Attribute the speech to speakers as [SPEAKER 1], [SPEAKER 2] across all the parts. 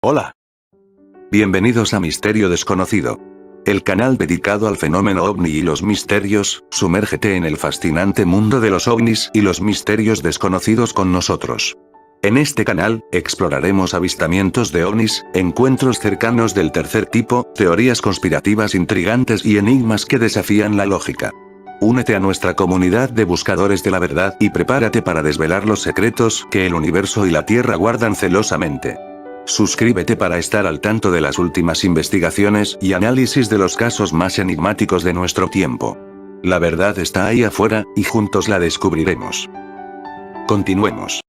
[SPEAKER 1] Hola. Bienvenidos a Misterio Desconocido. El canal dedicado al fenómeno ovni y los misterios. Sumérgete en el fascinante mundo de los ovnis y los misterios desconocidos con nosotros. En este canal, exploraremos avistamientos de ovnis, encuentros cercanos del tercer tipo, teorías conspirativas intrigantes y enigmas que desafían la lógica. Únete a nuestra comunidad de buscadores de la verdad y prepárate para desvelar los secretos que el universo y la Tierra guardan celosamente. Suscríbete para estar al tanto de las últimas investigaciones y análisis de los casos más enigmáticos de nuestro tiempo. La verdad está ahí afuera, y juntos la descubriremos. Continuemos.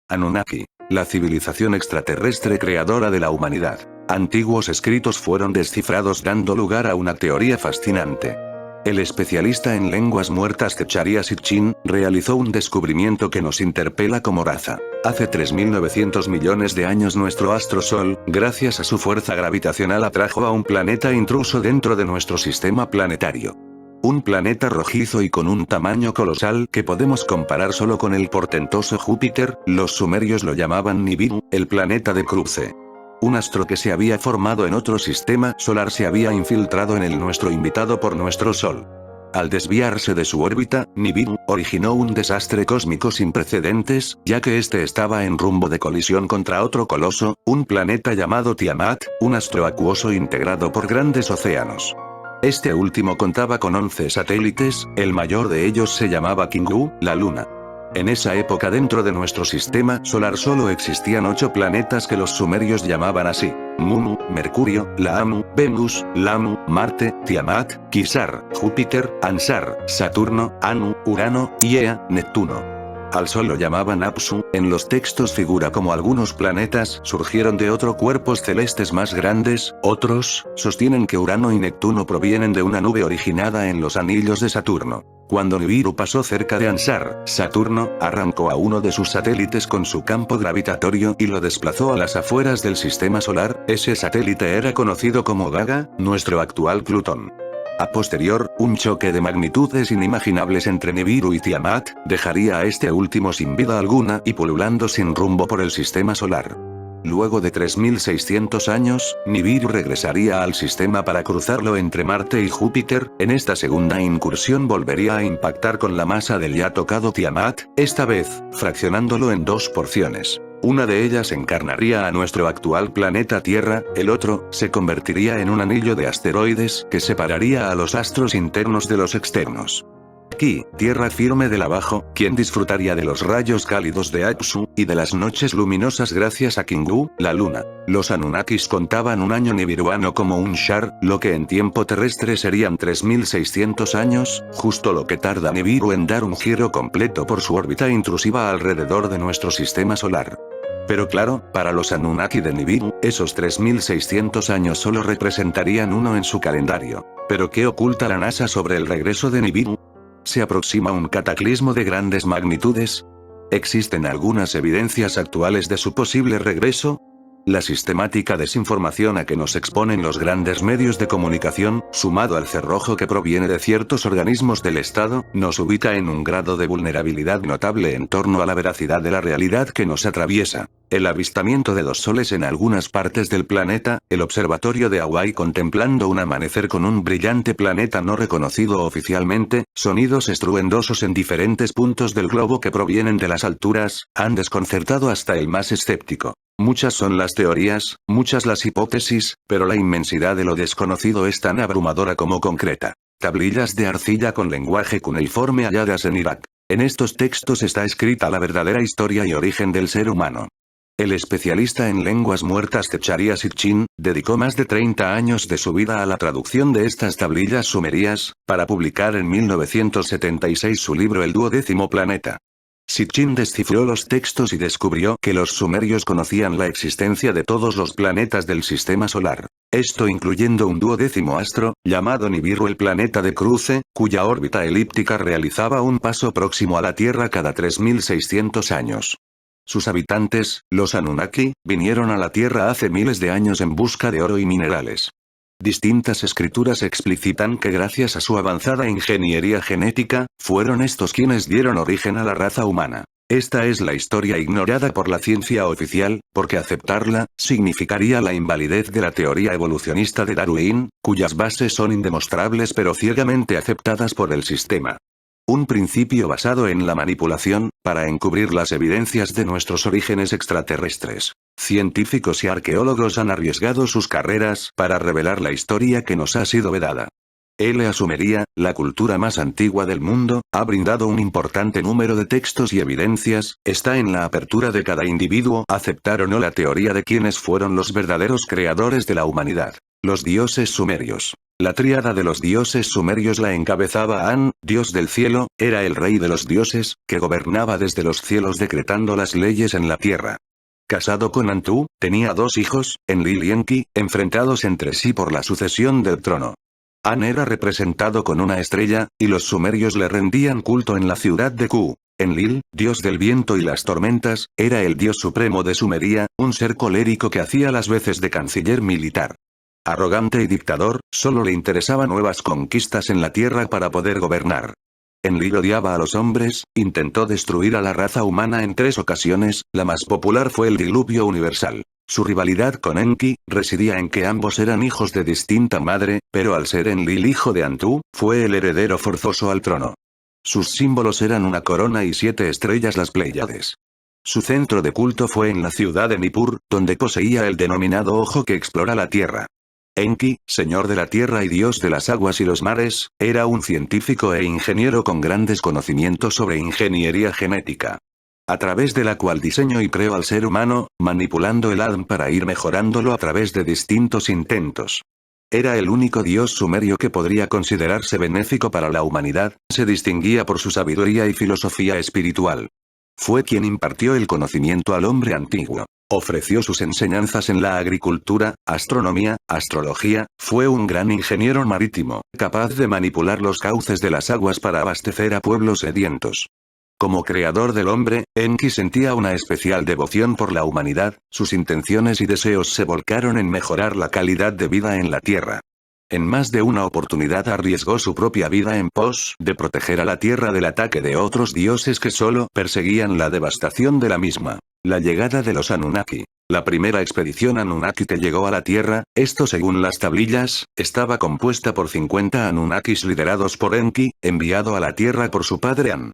[SPEAKER 1] Anunnaki, la civilización extraterrestre creadora de la humanidad. Antiguos escritos fueron descifrados dando lugar a una teoría fascinante. El especialista en lenguas muertas Zecharia Sitchin realizó un descubrimiento que nos interpela como raza. Hace 3.900 millones de años nuestro astro Sol, gracias a su fuerza gravitacional, atrajo a un planeta intruso dentro de nuestro sistema planetario. Un planeta rojizo y con un tamaño colosal que podemos comparar solo con el portentoso Júpiter. Los sumerios lo llamaban Nibiru, el planeta de cruce. Un astro que se había formado en otro sistema solar se había infiltrado en el nuestro invitado por nuestro Sol. Al desviarse de su órbita, Nibiru originó un desastre cósmico sin precedentes, ya que este estaba en rumbo de colisión contra otro coloso, un planeta llamado Tiamat, un astro acuoso integrado por grandes océanos. Este último contaba con 11 satélites, el mayor de ellos se llamaba Kingu, la Luna. En esa época dentro de nuestro sistema solar solo existían 8 planetas que los sumerios llamaban así: Munu, Mercurio, Laamu, Venus, Lamu, Marte, Tiamat, Kisar, Júpiter, Ansar, Saturno, Anu, Urano, y Ea, Neptuno. Al Sol lo llamaban Apsu, en los textos figura como algunos planetas surgieron de otros cuerpos celestes más grandes. Otros sostienen que Urano y Neptuno provienen de una nube originada en los anillos de Saturno. Cuando Nibiru pasó cerca de Ansar, Saturno arrancó a uno de sus satélites con su campo gravitatorio y lo desplazó a las afueras del sistema solar. Ese satélite era conocido como Gaga, nuestro actual Plutón. A posterior, un choque de magnitudes inimaginables entre Nibiru y Tiamat dejaría a este último sin vida alguna y pululando sin rumbo por el sistema solar. Luego de 3.600 años, Nibiru regresaría al sistema para cruzarlo entre Marte y Júpiter. En esta segunda incursión volvería a impactar con la masa del ya tocado Tiamat, esta vez, fraccionándolo en 2 porciones. Una de ellas encarnaría a nuestro actual planeta Tierra, el otro se convertiría en un anillo de asteroides que separaría a los astros internos de los externos. Aquí, tierra firme del abajo, quien disfrutaría de los rayos cálidos de Apsu, y de las noches luminosas gracias a Kingu, la luna. Los Anunnakis contaban un año nibiruano como un Shar, lo que en tiempo terrestre serían 3.600 años, justo lo que tarda Nibiru en dar un giro completo por su órbita intrusiva alrededor de nuestro sistema solar. Pero claro, para los Anunnaki de Nibiru, esos 3.600 años solo representarían uno en su calendario. ¿Pero qué oculta la NASA sobre el regreso de Nibiru? ¿Se aproxima un cataclismo de grandes magnitudes? ¿Existen algunas evidencias actuales de su posible regreso? La sistemática desinformación a que nos exponen los grandes medios de comunicación, sumado al cerrojo que proviene de ciertos organismos del Estado, nos ubica en un grado de vulnerabilidad notable en torno a la veracidad de la realidad que nos atraviesa. El avistamiento de 2 soles en algunas partes del planeta, el observatorio de Hawái contemplando un amanecer con un brillante planeta no reconocido oficialmente, sonidos estruendosos en diferentes puntos del globo que provienen de las alturas, han desconcertado hasta el más escéptico. Muchas son las teorías, muchas las hipótesis, pero la inmensidad de lo desconocido es tan abrumadora como concreta. Tablillas de arcilla con lenguaje cuneiforme halladas en Irak. En estos textos está escrita la verdadera historia y origen del ser humano. El especialista en lenguas muertas Zecharia Sitchin dedicó más de 30 años de su vida a la traducción de estas tablillas sumerias, para publicar en 1976 su libro El 12º planeta. Sitchin descifró los textos y descubrió que los sumerios conocían la existencia de todos los planetas del sistema solar. Esto incluyendo un 12º astro, llamado Nibiru, el planeta de cruce, cuya órbita elíptica realizaba un paso próximo a la Tierra cada 3.600 años. Sus habitantes, los Anunnaki, vinieron a la Tierra hace miles de años en busca de oro y minerales. Distintas escrituras explicitan que gracias a su avanzada ingeniería genética, fueron estos quienes dieron origen a la raza humana. Esta es la historia ignorada por la ciencia oficial, porque aceptarla, significaría la invalidez de la teoría evolucionista de Darwin, cuyas bases son indemostrables pero ciegamente aceptadas por el sistema. Un principio basado en la manipulación, para encubrir las evidencias de nuestros orígenes extraterrestres. Científicos y arqueólogos han arriesgado sus carreras para revelar la historia que nos ha sido vedada. La Sumeria, la cultura más antigua del mundo, ha brindado un importante número de textos y evidencias, está en la apertura de cada individuo aceptar o no la teoría de quiénes fueron los verdaderos creadores de la humanidad. Los dioses sumerios. La tríada de los dioses sumerios la encabezaba An, dios del cielo, era el rey de los dioses, que gobernaba desde los cielos decretando las leyes en la tierra. Casado con Antu, tenía 2 hijos, Enlil y Enki, enfrentados entre sí por la sucesión del trono. An era representado con una estrella, y los sumerios le rendían culto en la ciudad de Ku. Enlil, dios del viento y las tormentas, era el dios supremo de Sumeria, un ser colérico que hacía las veces de canciller militar. Arrogante y dictador, solo le interesaban nuevas conquistas en la tierra para poder gobernar. Enlil odiaba a los hombres, intentó destruir a la raza humana en 3 ocasiones, la más popular fue el diluvio universal. Su rivalidad con Enki, residía en que ambos eran hijos de distinta madre, pero al ser Enlil hijo de Antu, fue el heredero forzoso al trono. Sus símbolos eran una corona y 7 estrellas las Pléyades. Su centro de culto fue en la ciudad de Nippur, donde poseía el denominado ojo que explora la tierra. Enki, señor de la tierra y dios de las aguas y los mares, era un científico e ingeniero con grandes conocimientos sobre ingeniería genética, a través de la cual diseñó y creó al ser humano, manipulando el ADN para ir mejorándolo a través de distintos intentos. Era el único dios sumerio que podría considerarse benéfico para la humanidad, se distinguía por su sabiduría y filosofía espiritual. Fue quien impartió el conocimiento al hombre antiguo. Ofreció sus enseñanzas en la agricultura, astronomía, astrología, fue un gran ingeniero marítimo, capaz de manipular los cauces de las aguas para abastecer a pueblos sedientos. Como creador del hombre, Enki sentía una especial devoción por la humanidad, sus intenciones y deseos se volcaron en mejorar la calidad de vida en la tierra. En más de una oportunidad arriesgó su propia vida en pos de proteger a la tierra del ataque de otros dioses que solo perseguían la devastación de la misma. La llegada de los Anunnaki. La primera expedición Anunnaki que llegó a la Tierra, esto según las tablillas, estaba compuesta por 50 Anunnakis liderados por Enki, enviado a la Tierra por su padre An.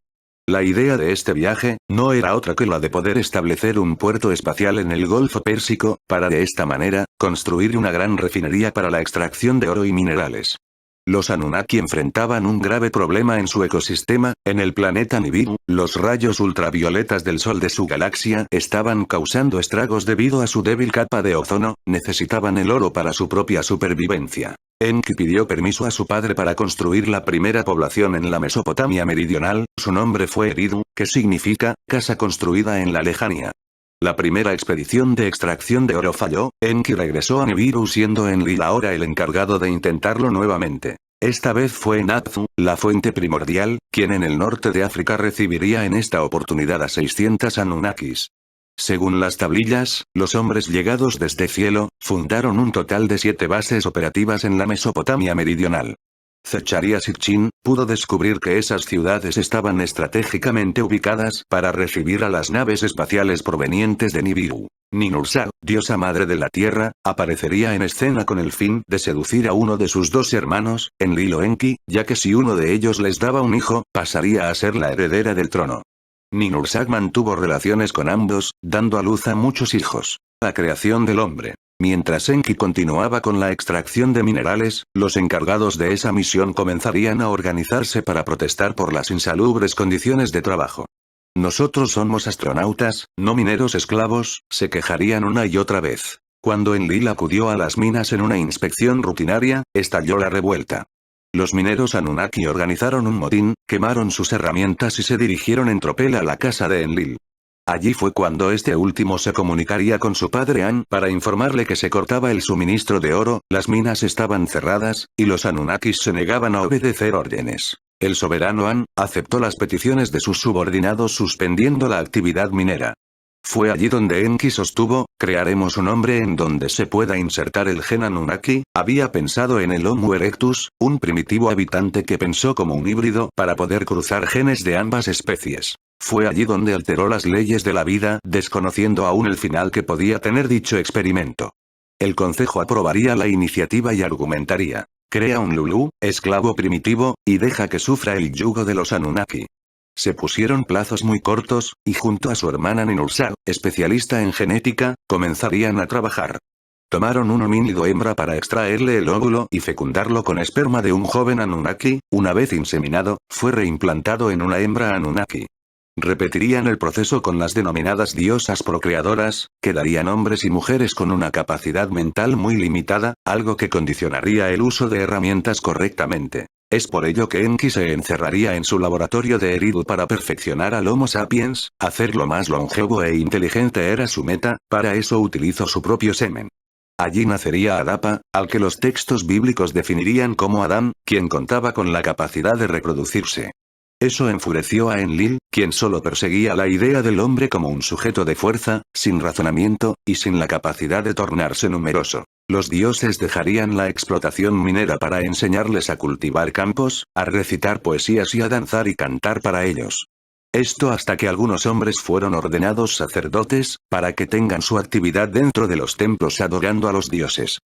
[SPEAKER 1] La idea de este viaje, no era otra que la de poder establecer un puerto espacial en el Golfo Pérsico, para de esta manera, construir una gran refinería para la extracción de oro y minerales. Los Anunnaki enfrentaban un grave problema en su ecosistema, en el planeta Nibiru, los rayos ultravioletas del sol de su galaxia estaban causando estragos debido a su débil capa de ozono, necesitaban el oro para su propia supervivencia. Enki pidió permiso a su padre para construir la primera población en la Mesopotamia meridional, su nombre fue Eridu, que significa, casa construida en la lejanía. La primera expedición de extracción de oro falló, Enki regresó a Nibiru siendo Enlil ahora el encargado de intentarlo nuevamente. Esta vez fue Natsu, la fuente primordial, quien en el norte de África recibiría en esta oportunidad a 600 Anunnakis. Según las tablillas, los hombres llegados desde cielo, fundaron un total de 7 bases operativas en la Mesopotamia meridional. Zecharia Sitchin pudo descubrir que esas ciudades estaban estratégicamente ubicadas para recibir a las naves espaciales provenientes de Nibiru. Ninursa, diosa madre de la Tierra, aparecería en escena con el fin de seducir a uno de sus 2 hermanos, Enlil o Enki, ya que si uno de ellos les daba un hijo, pasaría a ser la heredera del trono. Ninursak mantuvo relaciones con ambos, dando a luz a muchos hijos. La creación del hombre. Mientras Enki continuaba con la extracción de minerales, los encargados de esa misión comenzarían a organizarse para protestar por las insalubres condiciones de trabajo. Nosotros somos astronautas, no mineros esclavos, se quejarían una y otra vez. Cuando Enlil acudió a las minas en una inspección rutinaria, estalló la revuelta. Los mineros Anunnaki organizaron un motín, quemaron sus herramientas y se dirigieron en tropel a la casa de Enlil. Allí fue cuando este último se comunicaría con su padre An para informarle que se cortaba el suministro de oro, las minas estaban cerradas, y los Anunnakis se negaban a obedecer órdenes. El soberano An aceptó las peticiones de sus subordinados suspendiendo la actividad minera. Fue allí donde Enki sostuvo, crearemos un hombre en donde se pueda insertar el gen Anunnaki. Había pensado en el Homo erectus, un primitivo habitante que pensó como un híbrido para poder cruzar genes de ambas especies. Fue allí donde alteró las leyes de la vida, desconociendo aún el final que podía tener dicho experimento. El Consejo aprobaría la iniciativa y argumentaría. Crea un Lulú, esclavo primitivo, y deja que sufra el yugo de los Anunnaki. Se pusieron plazos muy cortos, y junto a su hermana Ninulsa, especialista en genética, comenzarían a trabajar. Tomaron un homínido hembra para extraerle el óvulo y fecundarlo con esperma de un joven Anunnaki. Una vez inseminado, fue reimplantado en una hembra Anunnaki. Repetirían el proceso con las denominadas diosas procreadoras, que darían hombres y mujeres con una capacidad mental muy limitada, algo que condicionaría el uso de herramientas correctamente. Es por ello que Enki se encerraría en su laboratorio de Eridu para perfeccionar al Homo sapiens, hacerlo más longevo e inteligente era su meta, para eso utilizó su propio semen. Allí nacería Adapa, al que los textos bíblicos definirían como Adán, quien contaba con la capacidad de reproducirse. Eso enfureció a Enlil, quien solo perseguía la idea del hombre como un sujeto de fuerza, sin razonamiento, y sin la capacidad de tornarse numeroso. Los dioses dejarían la explotación minera para enseñarles a cultivar campos, a recitar poesías y a danzar y cantar para ellos. Esto hasta que algunos hombres fueron ordenados sacerdotes, para que tengan su actividad dentro de los templos adorando a los dioses.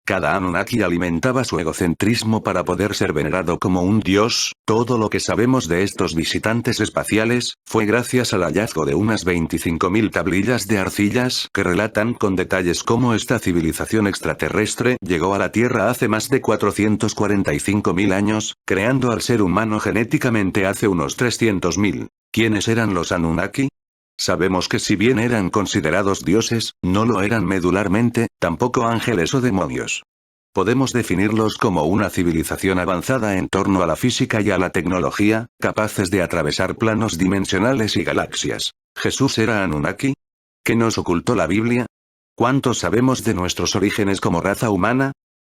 [SPEAKER 1] Cada Anunnaki alimentaba su egocentrismo para poder ser venerado como un dios. Todo lo que sabemos de estos visitantes espaciales, fue gracias al hallazgo de unas 25.000 tablillas de arcillas que relatan con detalles cómo esta civilización extraterrestre llegó a la Tierra hace más de 445.000 años, creando al ser humano genéticamente hace unos 300.000. ¿Quiénes eran los Anunnaki? Sabemos que si bien eran considerados dioses, no lo eran medularmente, tampoco ángeles o demonios. Podemos definirlos como una civilización avanzada en torno a la física y a la tecnología, capaces de atravesar planos dimensionales y galaxias. ¿Jesús era Anunnaki? ¿Qué nos ocultó la Biblia? ¿Cuánto sabemos de nuestros orígenes como raza humana?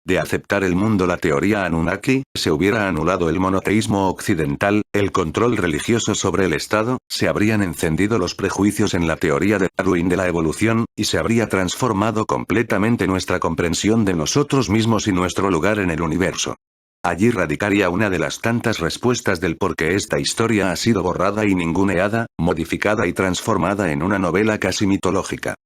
[SPEAKER 1] De aceptar el mundo la teoría Anunnaki, se hubiera anulado el monoteísmo occidental, el control religioso sobre el Estado, se habrían encendido los prejuicios en la teoría de Darwin de la evolución, y se habría transformado completamente nuestra comprensión de nosotros mismos y nuestro lugar en el universo. Allí radicaría una de las tantas respuestas del por qué esta historia ha sido borrada y ninguneada, modificada y transformada en una novela casi mitológica.